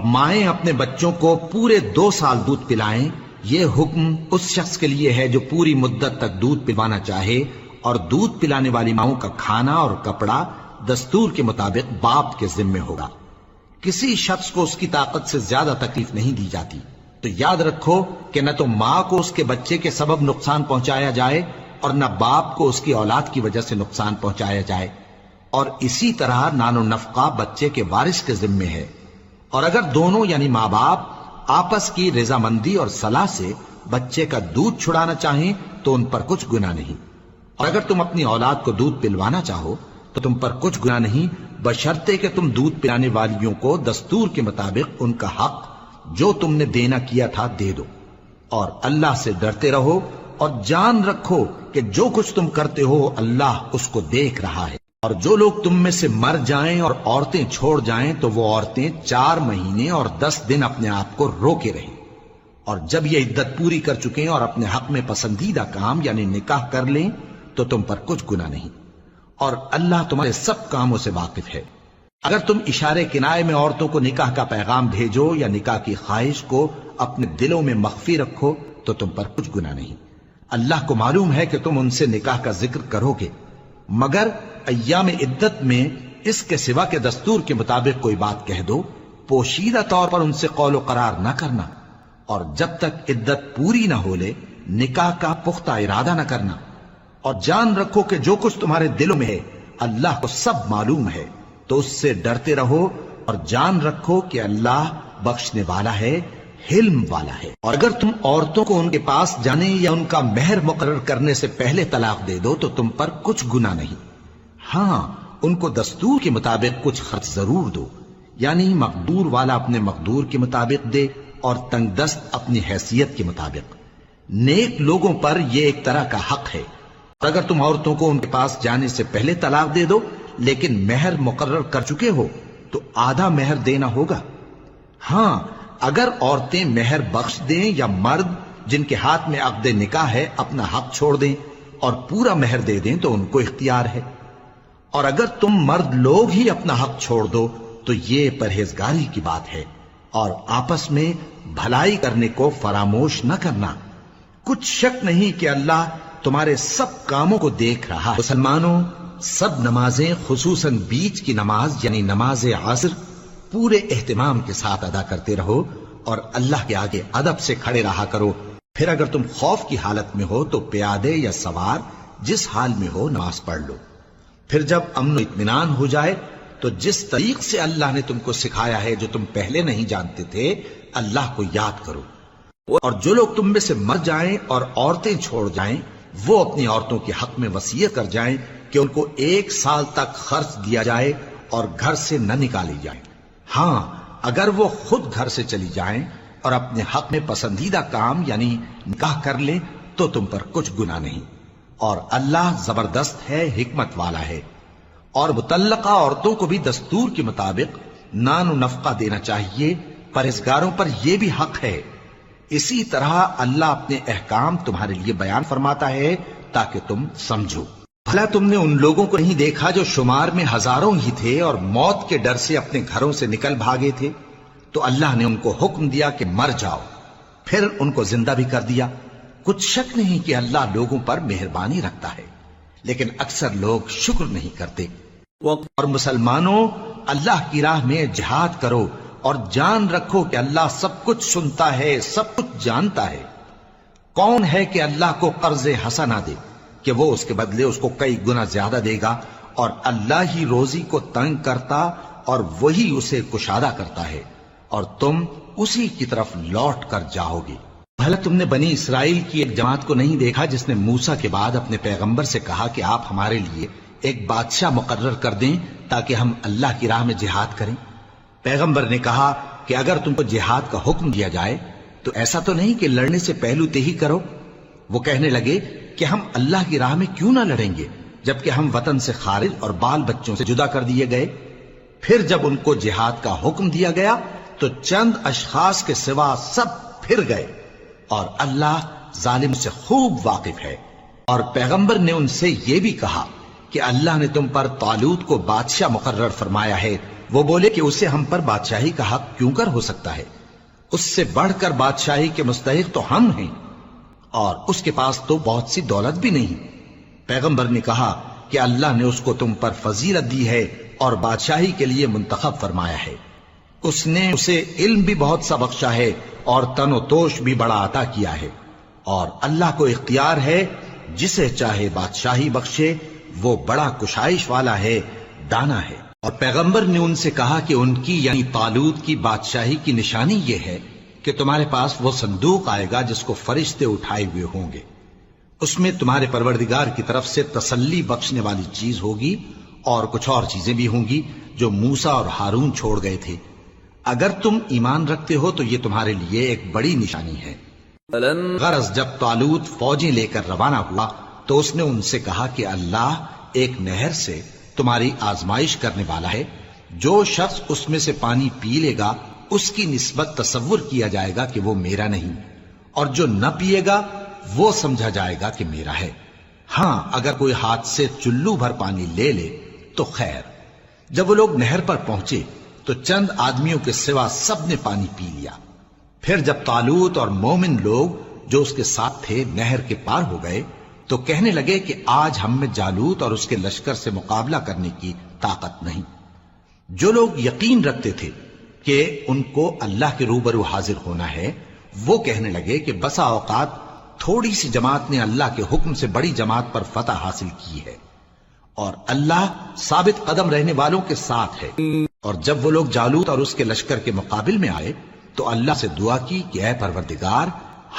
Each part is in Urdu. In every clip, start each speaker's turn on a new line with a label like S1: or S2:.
S1: مائیں اپنے بچوں کو پورے 2 سال دودھ پلائیں، یہ حکم اس شخص کے لیے ہے جو پوری مدت تک دودھ پلوانا چاہے، اور دودھ پلانے والی ماؤں کا کھانا اور کپڑا دستور کے مطابق باپ کے ذمے ہوگا۔ کسی شخص کو اس کی طاقت سے زیادہ تکلیف نہیں دی جاتی، تو یاد رکھو کہ نہ تو ماں کو اس کے بچے کے سبب نقصان پہنچایا جائے اور نہ باپ کو اس کی اولاد کی وجہ سے نقصان پہنچایا جائے، اور اسی طرح نان و نفقہ بچے کے وارث کے ذمے ہے۔ اور اگر دونوں یعنی ماں باپ آپس کی رضامندی اور صلاح سے بچے کا دودھ چھڑانا چاہیں تو ان پر کچھ گناہ نہیں، اور اگر تم اپنی اولاد کو دودھ پلوانا چاہو تو تم پر کچھ گناہ نہیں، بشرطے کہ تم دودھ پلانے والیوں کو دستور کے مطابق ان کا حق جو تم نے دینا کیا تھا دے دو، اور اللہ سے ڈرتے رہو، اور جان رکھو کہ جو کچھ تم کرتے ہو اللہ اس کو دیکھ رہا ہے۔ اور جو لوگ تم میں سے مر جائیں اور عورتیں چھوڑ جائیں تو وہ عورتیں 4 مہینے اور 10 دن اپنے آپ کو روکے رہیں، اور جب یہ عدت پوری کر چکیں اور اپنے حق میں پسندیدہ کام یعنی نکاح کر لیں تو تم پر کچھ گناہ نہیں، اور اللہ تمہارے سب کاموں سے واقف ہے۔ اگر تم اشارے کنائے میں عورتوں کو نکاح کا پیغام بھیجو یا نکاح کی خواہش کو اپنے دلوں میں مخفی رکھو تو تم پر کچھ گناہ نہیں۔ اللہ کو معلوم ہے کہ تم ان سے نکاح کا ذکر کرو گے، مگر ایام عدت میں اس کے سوا کے دستور کے مطابق کوئی بات کہہ دو، پوشیدہ طور پر ان سے قول و قرار نہ کرنا، اور جب تک عدت پوری نہ ہو لے نکاح کا پختہ ارادہ نہ کرنا، اور جان رکھو کہ جو کچھ تمہارے دلوں میں ہے اللہ کو سب معلوم ہے، تو اس سے ڈرتے رہو، اور جان رکھو کہ اللہ بخشنے والا ہے، حلم والا ہے۔ اور اگر تم عورتوں کو ان کے پاس جانے یا ان کا مہر مقرر کرنے سے پہلے طلاق دے دو تو تم پر کچھ گناہ نہیں، ہاں ان کو دستور کے مطابق کچھ خرچ ضرور دو، یعنی مقدور والا اپنے مقدور کے مطابق دے اور تنگ دست اپنی حیثیت کے مطابق۔ نیک لوگوں پر یہ ایک طرح کا حق ہے۔ اور اگر تم عورتوں کو ان کے پاس جانے سے پہلے طلاق دے دو لیکن مہر مقرر کر چکے ہو تو آدھا مہر دینا ہوگا۔ ہاں اگر عورتیں مہر بخش دیں یا مرد جن کے ہاتھ میں عقد نکاح ہے اپنا حق چھوڑ دیں اور پورا مہر دے دیں تو ان کو اختیار ہے، اور اگر تم مرد لوگ ہی اپنا حق چھوڑ دو تو یہ پرہیزگاری کی بات ہے، اور آپس میں بھلائی کرنے کو فراموش نہ کرنا۔ کچھ شک نہیں کہ اللہ تمہارے سب کاموں کو دیکھ رہا ہے۔ مسلمانوں، سب نمازیں خصوصاً بیچ کی نماز یعنی نماز عصر پورے اہتمام کے ساتھ ادا کرتے رہو، اور اللہ کے آگے ادب سے کھڑے رہا کرو۔ پھر اگر تم خوف کی حالت میں ہو تو پیادے یا سوار جس حال میں ہو نماز پڑھ لو۔ پھر جب امن و اطمینان ہو جائے تو جس طریق سے اللہ نے تم کو سکھایا ہے جو تم پہلے نہیں جانتے تھے اللہ کو یاد کرو۔ اور جو لوگ تم میں سے مر جائیں اور عورتیں چھوڑ جائیں وہ اپنی عورتوں کے حق میں وصیت کر جائیں کہ ان کو 1 سال تک خرچ دیا جائے اور گھر سے نہ نکالی جائیں، ہاں اگر وہ خود گھر سے چلی جائیں اور اپنے حق میں پسندیدہ کام یعنی نکاح کر لیں تو تم پر کچھ گناہ نہیں، اور اللہ زبردست ہے، حکمت والا ہے۔ اور مطلقہ عورتوں کو بھی دستور کے مطابق نان و نفقہ دینا چاہیے، پرہیزگاروں پر یہ بھی حق ہے۔ اسی طرح اللہ اپنے احکام تمہارے لیے بیان فرماتا ہے تاکہ تم سمجھو۔ بھلا تم نے ان لوگوں کو نہیں دیکھا جو شمار میں ہزاروں ہی تھے اور موت کے ڈر سے اپنے گھروں سے نکل بھاگے تھے، تو اللہ نے ان کو حکم دیا کہ مر جاؤ، پھر ان کو زندہ بھی کر دیا۔ کچھ شک نہیں کہ اللہ لوگوں پر مہربانی رکھتا ہے، لیکن اکثر لوگ شکر نہیں کرتے۔ اور مسلمانوں، اللہ کی راہ میں جہاد کرو اور جان رکھو کہ اللہ سب کچھ سنتا ہے، سب کچھ جانتا ہے۔ کون ہے کہ اللہ کو قرض حسنہ دے کہ وہ اس کے بدلے اس کو کئی گنا زیادہ دے گا، اور اللہ ہی روزی کو تنگ کرتا اور وہی اسے کشادہ کرتا ہے، اور تم اسی کی طرف لوٹ کر جاؤ گے۔ بھلا تم نے بنی اسرائیل کی ایک جماعت کو نہیں دیکھا جس نے موسیٰ کے بعد اپنے پیغمبر سے کہا کہ آپ ہمارے لیے ایک بادشاہ مقرر کر دیں تاکہ ہم اللہ کی راہ میں جہاد کریں؟ پیغمبر نے کہا کہ اگر تم کو جہاد کا حکم دیا جائے تو ایسا تو نہیں کہ لڑنے سے پہلو تہی کرو۔ وہ کہنے لگے کہ ہم اللہ کی راہ میں کیوں نہ لڑیں گے جبکہ ہم وطن سے خارج اور بال بچوں سے جدا کر دیے گئے۔ پھر جب ان کو جہاد کا حکم دیا گیا تو چند اشخاص کے سوا سب پھر گئے، اور اللہ ظالم سے خوب واقف ہے۔ اور پیغمبر نے ان سے یہ بھی کہا کہ اللہ نے تم پر طالوت کو بادشاہ مقرر فرمایا ہے وہ بولے کہ اسے ہم پر بادشاہی کا حق کیوں کر ہو سکتا ہے؟ اس سے بڑھ کر بادشاہی کے مستحق تو ہم ہیں، اور اس کے پاس تو بہت سی دولت بھی نہیں۔ پیغمبر نے کہا کہ اللہ نے اس کو تم پر فضیلت دی ہے اور بادشاہی کے لیے منتخب فرمایا ہے۔ اس نے اسے علم بھی بہت سا بخشا ہے اور تن و توش بھی بڑا عطا کیا ہے، اور اللہ کو اختیار ہے جسے چاہے بادشاہی بخشے، وہ بڑا کشائش والا ہے، دانا ہے۔ اور پیغمبر نے ان سے کہا کہ ان کی یعنی طالوت کی بادشاہی کی نشانی یہ ہے کہ تمہارے پاس وہ صندوق آئے گا جس کو فرشتے اٹھائے ہوئے ہوں گے، اس میں تمہارے پروردگار کی طرف سے تسلی بخشنے والی چیز ہوگی اور کچھ اور چیزیں بھی ہوں گی جو موسیٰ اور ہارون چھوڑ گئے تھے۔ اگر تم ایمان رکھتے ہو تو یہ تمہارے لیے ایک بڑی نشانی ہے۔ غرض جب طالوت فوجیں لے کر روانہ ہوا تو اس نے ان سے کہا کہ اللہ ایک نہر سے تمہاری آزمائش کرنے والا ہے، جو شخص اس میں سے پانی پی لے گا اس کی نسبت تصور کیا جائے گا کہ وہ میرا نہیں، اور جو نہ پیے گا وہ سمجھا جائے گا کہ میرا ہے۔ ہاں اگر کوئی ہاتھ سے چلو بھر پانی لے لے تو خیر۔ جب وہ لوگ نہر پر پہنچے تو چند آدمیوں کے سوا سب نے پانی پی لیا۔ پھر جب طالوت اور مومن لوگ جو اس کے ساتھ تھے نہر کے پار ہو گئے تو کہنے لگے کہ آج ہم میں جالوت اور اس کے لشکر سے مقابلہ کرنے کی طاقت نہیں۔ جو لوگ یقین رکھتے تھے کہ ان کو اللہ کے روبرو حاضر ہونا ہے، وہ کہنے لگے کہ بسا اوقات تھوڑی سی جماعت نے اللہ کے حکم سے بڑی جماعت پر فتح حاصل کی ہے، اور اللہ ثابت قدم رہنے والوں کے ساتھ ہے۔ اور جب وہ لوگ جالوت اور اس کے لشکر کے مقابل میں آئے تو اللہ سے دعا کی کہ اے پروردگار،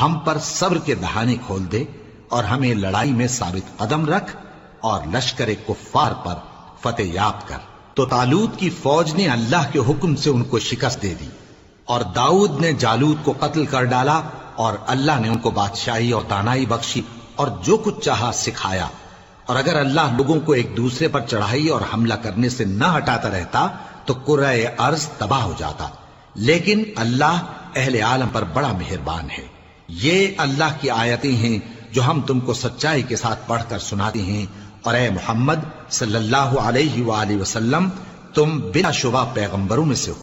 S1: ہم پر صبر کے دہانے کھول دے اور ہمیں لڑائی میں ثابت قدم رکھ اور لشکر کفار پر فتح یاب کر۔ تو طالوت کی فوج نے اللہ کے حکم سے ان کو شکست دے دی، اور داؤد نے جالوت کو قتل کر ڈالا، اور اللہ نے ان کو بادشاہی اور دانائی بخشی اور جو کچھ چاہا سکھایا۔ اور اگر اللہ لوگوں کو ایک دوسرے پر چڑھائی اور حملہ کرنے سے نہ ہٹاتا رہتا تو کرۂ ارض تباہ ہو جاتا، لیکن اللہ اہل عالم پر بڑا مہربان ہے۔ یہ اللہ کی آیتیں ہیں جو ہم تم کو سچائی کے ساتھ پڑھ کر سناتے ہیں، اور اے محمد صلی اللہ علیہ وآلہ وسلم تم بلا شبہ پیغمبروں میں سے ہو۔